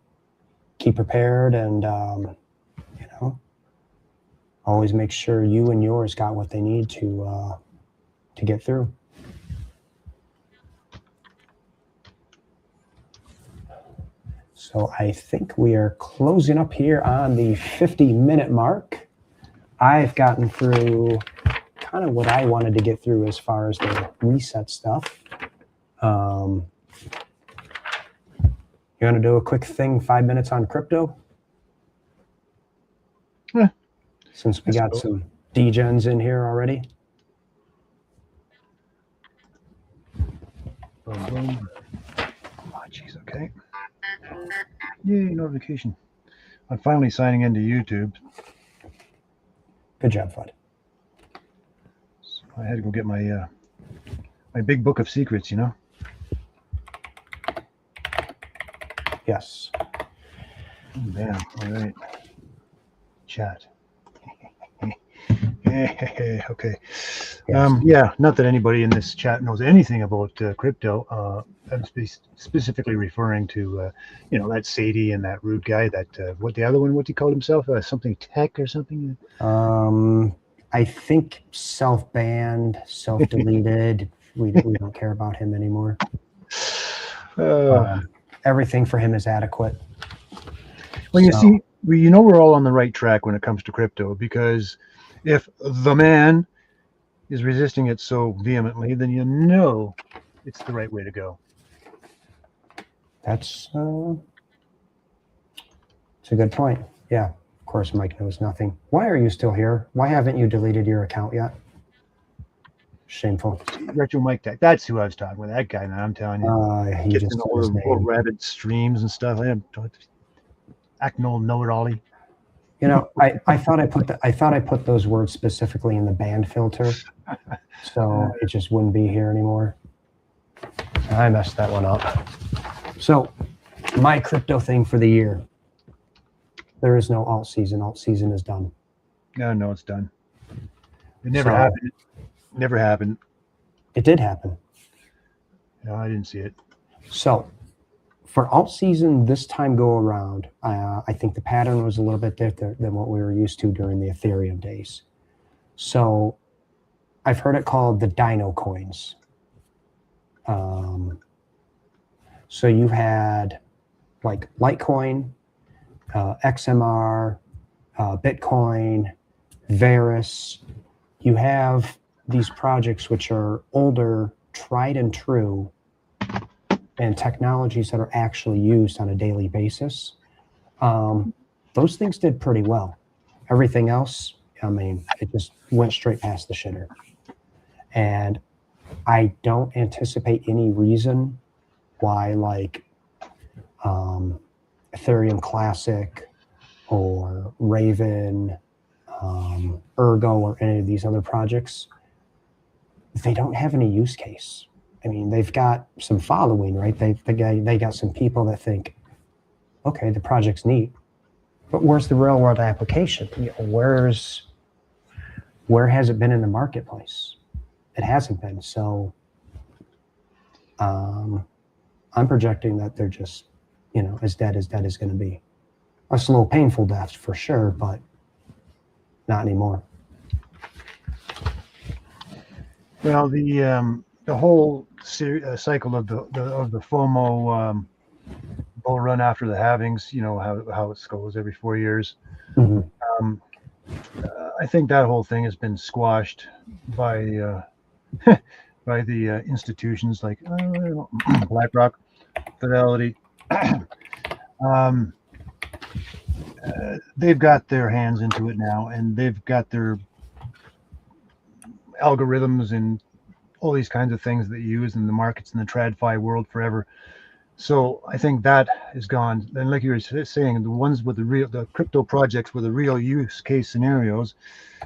Keep prepared, and you know, always make sure you and yours got what they need to get through. So I think we are closing up here on the 50-minute mark. I've gotten through kind of what I wanted to get through as far as the reset stuff. You want to do a quick thing, 5 minutes on crypto? Yeah, since we got some degens in here already. Boom, boom. Oh, jeez, okay. Yay, notification. I'm finally signing into YouTube. Good job, Fud. So I had to go get my my big book of secrets, you know? Yes. Bam. All right. Chat. Okay. Yes. Yeah, not that anybody in this chat knows anything about crypto. I'm specifically referring to, you know, that Sadie and that rude guy. That what the other one? What he called himself? Something tech or something? I think self-banned, self-deleted. we don't care about him anymore. Everything for him is adequate. Well, you see, you know, we're all on the right track when it comes to crypto, because if the man is resisting it so vehemently, then you know it's the right way to go. That's a good point. Yeah, of course, Mike knows nothing. Why are you still here? Why haven't you deleted your account yet? Shameful. Retro Mike Tech. That's who I was talking with. That guy, man. I'm telling you. You Gets just in said all his the name. rabid streams and stuff. I am acting old know-it-all-y. You know, I thought I put those words specifically in the banned filter, so it just wouldn't be here anymore. I messed that one up. So, my crypto thing for the year. There is no alt season. Alt season is done. No, it's done. It never So- happened. Never happened. It did happen. No, I didn't see it. So, for alt season this time go around, I think the pattern was a little bit different than what we were used to during the Ethereum days. So, I've heard it called the Dino coins. So you had like Litecoin, XMR, Bitcoin, Varus. You have these projects which are older, tried and true, and technologies that are actually used on a daily basis. Those things did pretty well. Everything else, I mean, it just went straight past the shitter. And I don't anticipate any reason why, like Ethereum Classic or Raven, Ergo, or any of these other projects, they don't have any use case. I mean, they've got some following, right? They got some people that think, okay, the project's neat, but where's the real world application? You know, where has it been in the marketplace? It hasn't been. So I'm projecting that they're just, you know, as dead is going to be. A slow, painful death for sure, but not anymore. Well, the whole cycle of the FOMO bull run after the halvings, you know how it goes every 4 years. Mm-hmm. I think that whole thing has been squashed by by the institutions like BlackRock, Fidelity. They've got their hands into it now, and they've got their algorithms and all these kinds of things that you use in the markets in the TradFi world forever. So I think that is gone. And like you were saying, the ones with the crypto projects with the real use case scenarios,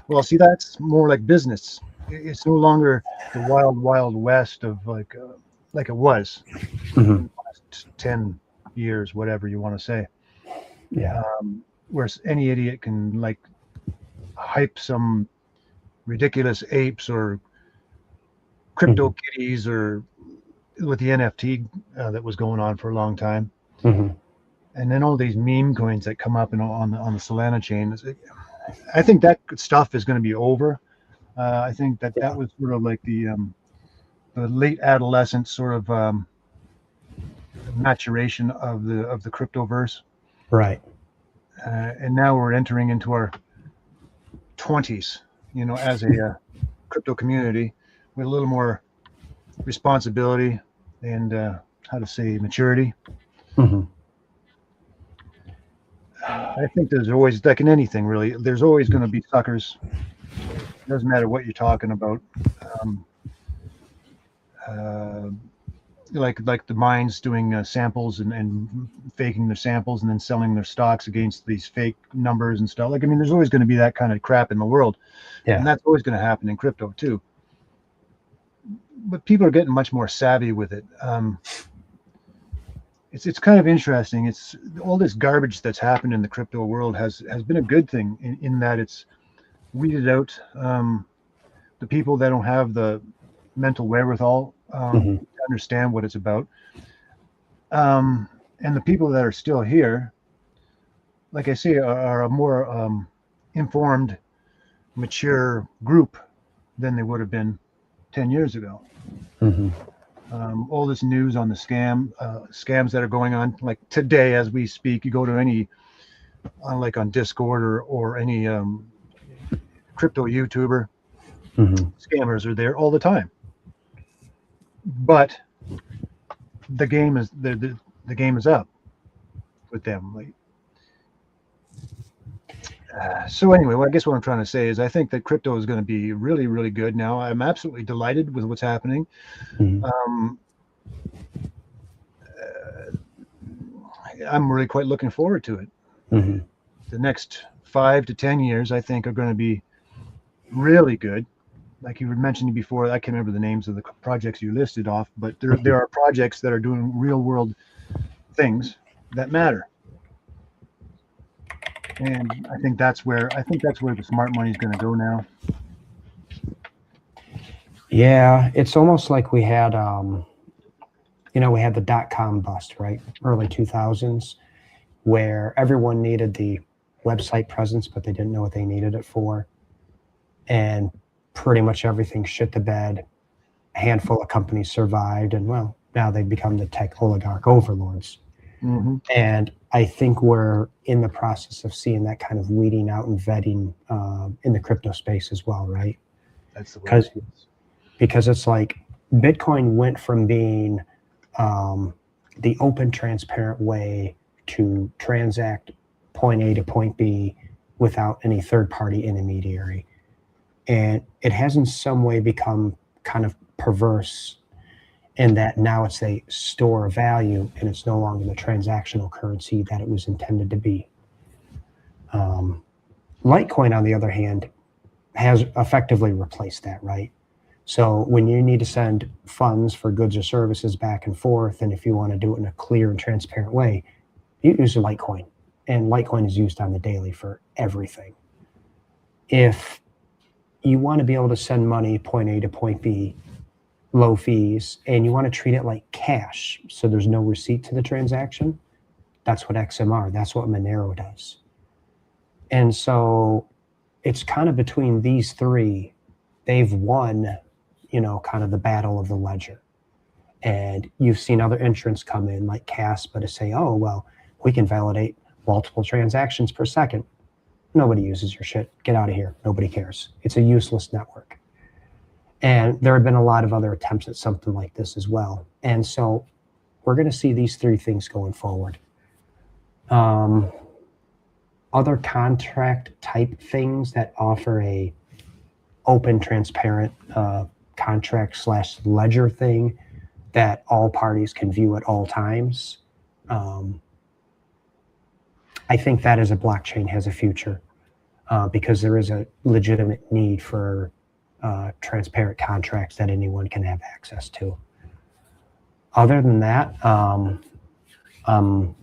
well, see, that's more like business. It's no longer the wild west of like it was in the last 10 years, whatever you want to say. Yeah. Where any idiot can like hype some ridiculous apes or crypto kitties or with the NFT that was going on for a long time. Mm-hmm. And then all these meme coins that come up on the Solana chain. I think that stuff is going to be over. I think that was sort of like the late adolescent sort of maturation of the cryptoverse. Right. And now we're entering into our 20s, you know, as a crypto community with a little more responsibility and how to say maturity. Mm-hmm. I think there's always, like in anything really, there's always going to be suckers. It doesn't matter what you're talking about. Like the mines doing samples and faking their samples and then selling their stocks against these fake numbers and stuff. Like, I mean, there's always going to be that kind of crap in the world. Yeah. And that's always going to happen in crypto too. But people are getting much more savvy with it. It's kind of interesting. It's all this garbage that's happened in the crypto world has been a good thing in that it's weeded out the people that don't have the mental wherewithal to understand what it's about. And the people that are still here, like I say, are a more informed, mature group than they would have been 10 years ago. Mm-hmm. All this news on the scams that are going on, like today as we speak, you go to any, like on Discord or any crypto YouTuber, scammers are there all the time. But the game is the game is up with them. Like, So anyway, I guess what I'm trying to say is I think that crypto is going to be really, really good now. I'm absolutely delighted with what's happening. Mhm. I'm really quite looking forward to it. Mhm. The next 5 to 10 years, I think, are going to be really good. Like you were mentioning before, I can't remember the names of the projects you listed off, but there are projects that are doing real world things that matter. And I think that's where the smart money is going to go now. Yeah, it's almost like we had, we had the dot-com bust, right? Early 2000s, where everyone needed the website presence, but they didn't know what they needed it for. And pretty much everything shit the bed. A handful of companies survived, and well, now they've become the tech oligarch overlords. Mm-hmm. And I think we're in the process of seeing that kind of weeding out and vetting in the crypto space as well, right? That's the way it is. Because it's like Bitcoin went from being the open, transparent way to transact point A to point B without any third-party intermediary. And it has in some way become kind of perverse in that now it's a store of value and it's no longer the transactional currency that it was intended to be. Litecoin, on the other hand, has effectively replaced that, right? So when you need to send funds for goods or services back and forth, and if you want to do it in a clear and transparent way, you use Litecoin. And Litecoin is used on the daily for everything. If you want to be able to send money point A to point B, low fees, and you want to treat it like cash, so there's no receipt to the transaction, that's what XMR, that's what Monero does. And so it's kind of between these three, they've won, kind of the battle of the ledger. And you've seen other entrants come in like Caspa to say, oh, well, we can validate multiple transactions per second. Nobody uses your shit. Get out of here. Nobody cares. It's a useless network. And there have been a lot of other attempts at something like this as well. And so we're going to see these three things going forward. Other contract type things that offer a open, transparent contract / ledger thing that all parties can view at all times. I think that as a blockchain has a future because there is a legitimate need for transparent contracts that anyone can have access to. Other than that, I'm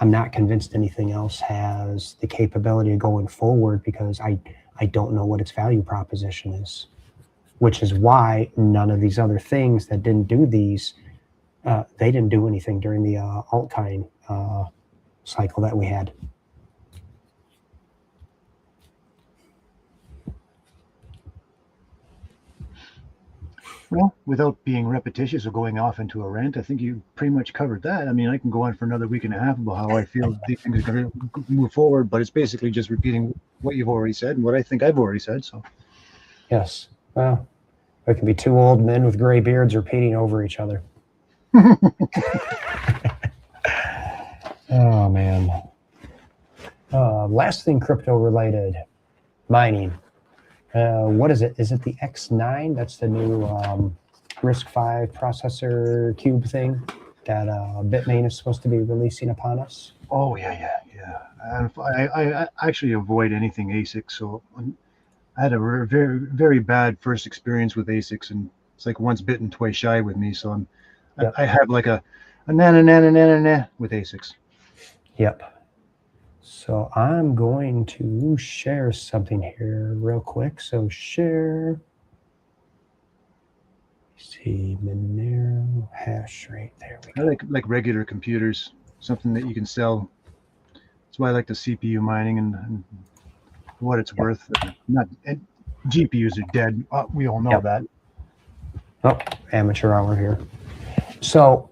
not convinced anything else has the capability of going forward because I don't know what its value proposition is, which is why none of these other things that didn't do these, they didn't do anything during the altcoin cycle that we had. Well, without being repetitious or going off into a rant, I think you pretty much covered that. I mean, I can go on for another week and a half about how I feel these things are going to move forward, but it's basically just repeating what you've already said and what I think I've already said. So, Yes. Well, there can be two old men with gray beards repeating over each other. Oh, man. Last thing crypto related, mining. What is it? Is it the X9? That's the new RISC-V processor cube thing that Bitmain is supposed to be releasing upon us. oh yeah. And I actually avoid anything ASIC. So I had a very, very bad first experience with ASICs, and it's like once bitten, twice shy with me. So Yep. I have like a na with ASICs. Yep. So I'm going to share something here real quick. So share. See, Monero hash rate. There we go. I like regular computers, something that you can sell. That's why I like the CPU mining and what it's worth. Not and GPUs are dead. We all know that. Oh, amateur hour here. So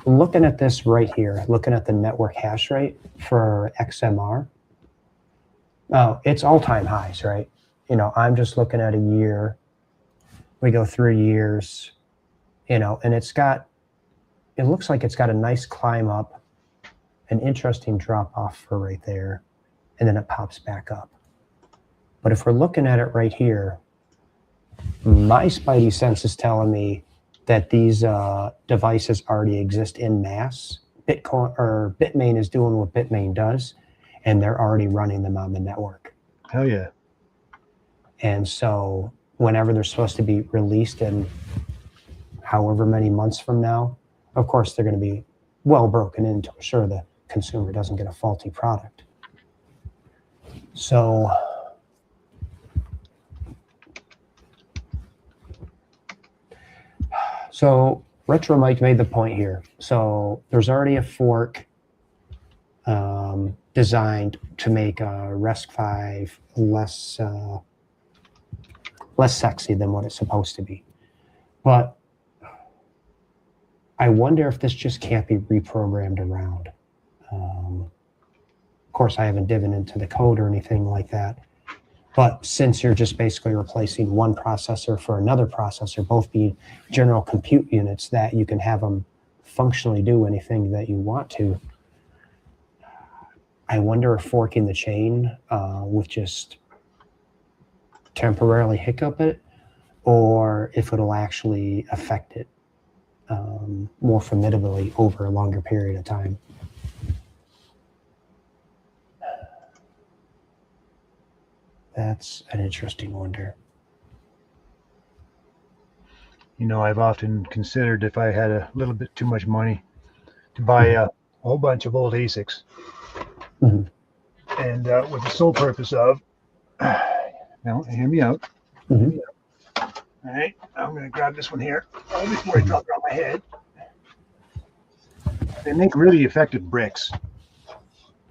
looking at this right here, looking at the network hash rate for XMR, it's all-time highs, right? I'm just looking at a year. We go 3 years, and it looks like it's got a nice climb up, an interesting drop off for right there. and then it pops back up. But if we're looking at it right here, my spidey sense is telling me that these devices already exist in mass. Bitcoin or Bitmain is doing what Bitmain does, and they're already running them on the network. Hell yeah. And so whenever they're supposed to be released in however many months from now, of course, they're going to be well broken in to ensure the consumer doesn't get a faulty product. So Retro Mike made the point here. So there's already a fork designed to make RESC-V less sexy than what it's supposed to be. But I wonder if this just can't be reprogrammed around. Of course, I haven't dived into the code or anything like that. But since you're just basically replacing one processor for another processor, both being general compute units that you can have them functionally do anything that you want to, I wonder if forking the chain would just temporarily hiccup it, or if it'll actually affect it more formidably over a longer period of time. That's an interesting wonder. You know, I've often considered if I had a little bit too much money to buy a whole bunch of old ASICs. Mhm. And with the sole purpose of, now hear me out. Mhm. Hear me out. All right, I'm going to grab this one here before I drop it on my head. They make really effective bricks.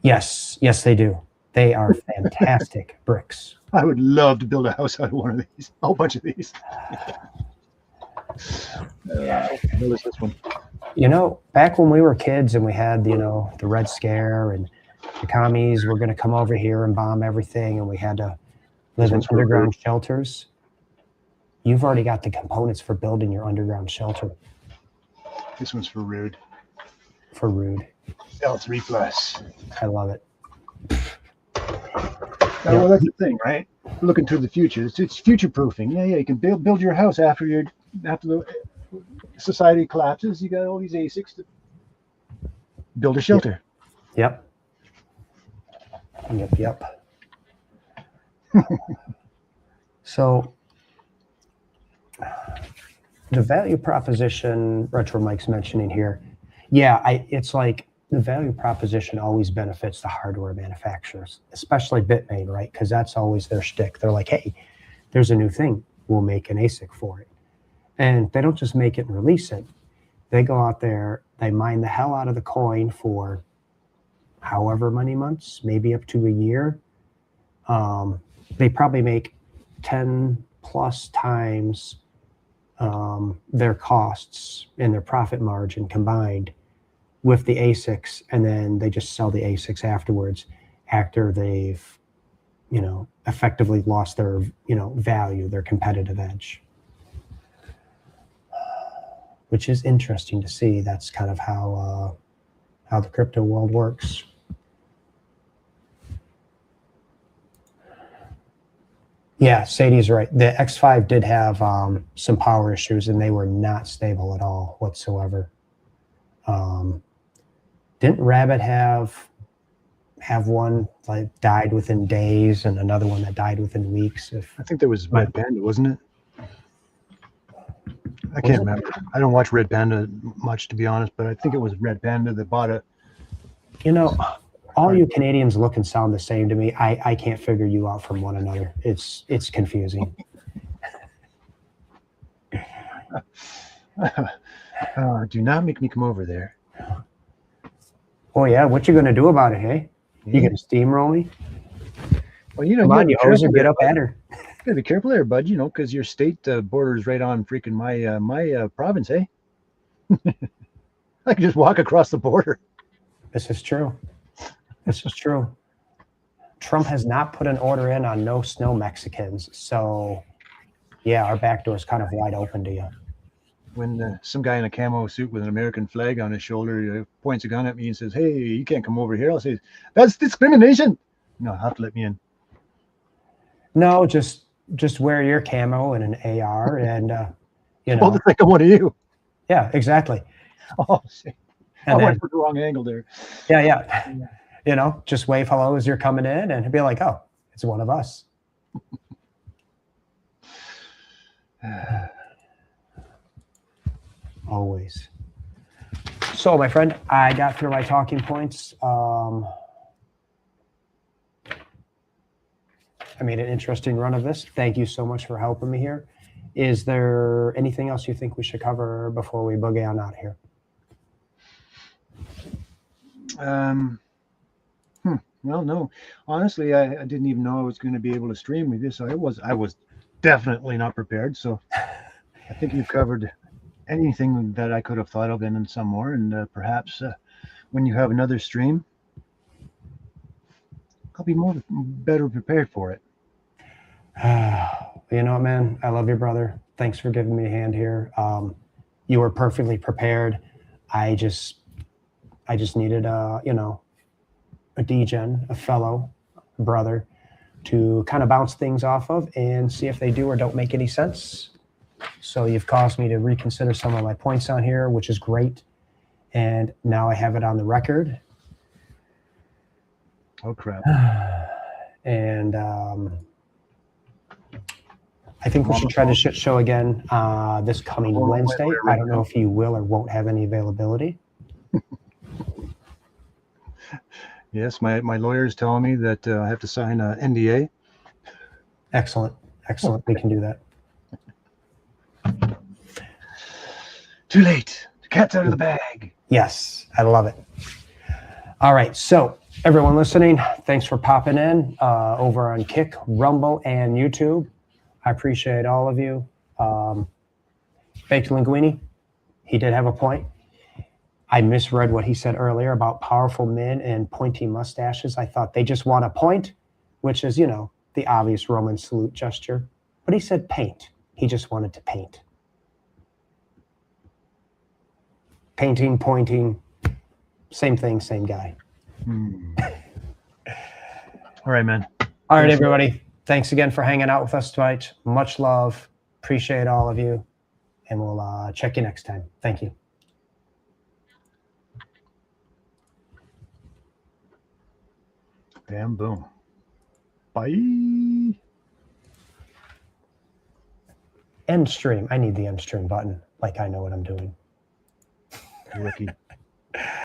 Yes, they do. They are fantastic bricks. I would love to build a house out of one of these, a whole bunch of these. Notice this one. You know, back when we were kids and we had, the Red Scare and the commies were going to come over here and bomb everything, and we had to live in underground shelters. You've already got the components for building your underground shelter. This one's for Rude. For Rude. L3 Plus. I love it. Well, that's the thing, right? Looking to the future. It's future proofing. Yeah. You can build your house after the society collapses. You got all these ASICs to build a shelter. Yep. So the value proposition Retro Mike's mentioning here, it's like the value proposition always benefits the hardware manufacturers, especially Bitmain, right? Because that's always their shtick. They're like, hey, there's a new thing. We'll make an ASIC for it. And they don't just make it and release it. They go out there, they mine the hell out of the coin for however many months, maybe up to a year. They probably make 10 plus times their costs and their profit margin combined with the ASICs, and then they just sell the ASICs afterwards after they've, effectively lost their, value, their competitive edge. Which is interesting to see. That's kind of how the crypto world works. Yeah, Sadie's right. The X5 did have some power issues, and they were not stable at all whatsoever. Didn't Rabbit have one like died within days, and another one that died within weeks? I think there was Red Panda, wasn't it? I can't remember. I don't watch Red Panda much, to be honest, but I think it was Red Panda that bought it. All you Canadians look and sound the same to me. I can't figure you out from one another. It's confusing. Do not make me come over there. Oh yeah, what you gonna do about it, hey? You gonna steamroll me? Well, come on, you hoser, get up at her. You gotta be careful there, bud. Because your state borders right on freaking my province, hey? I can just walk across the border. This is true. Trump has not put an order in on no snow Mexicans, so yeah, our back door is kind of wide open to you. When some guy in a camo suit with an American flag on his shoulder points a gun at me and says, "Hey, you can't come over here," I'll say, "That's discrimination." No, have to let me in. No, just wear your camo and an AR, and you Well, know, it's like one of you. yeah, exactly. Oh, shit. I And went then for the wrong angle there. yeah, you know, just wave hello as you're coming in, and be like, oh, it's one of us. Always. So, my friend, I got through my talking points. I made an interesting run of this. Thank you so much for helping me here. Is there anything else you think we should cover before we boogie on out of here? Well, no. Honestly, I didn't even know I was going to be able to stream with this. I was definitely not prepared. So I think you've covered anything that I could have thought of and some more. And perhaps when you have another stream, I'll be better prepared for it. You know what, man? I love your brother. Thanks for giving me a hand here. You were perfectly prepared. I just needed you know, a degen, a fellow brother, to kind of bounce things off of and see if they do or don't make any sense. So you've caused me to reconsider some of my points on here, which is great. And now I have it on the record. Oh, crap. And I think we should try the shit show again this coming Wednesday. I don't know if you will or won't have any availability. Yes, my lawyer is telling me that I have to sign an NDA. Excellent. Excellent. We can do that. Too late. The cat's out of the bag. Yes, I love it. All right. So everyone listening, thanks for popping in over on Kick, Rumble, and YouTube. I appreciate all of you. Baked Linguini, he did have a point. I misread what he said earlier about powerful men and pointy mustaches. I thought they just want to point, which is, you know, the obvious Roman salute gesture. But he said paint. He just wanted to paint. Painting, pointing, same thing, same guy. All right, man. All right, everybody. Thanks again for hanging out with us tonight. Much love. Appreciate all of you. And we'll check you next time. Thank you. Bam, boom. Bye. End stream. I need the end stream button. Like I know what I'm doing. Rookie.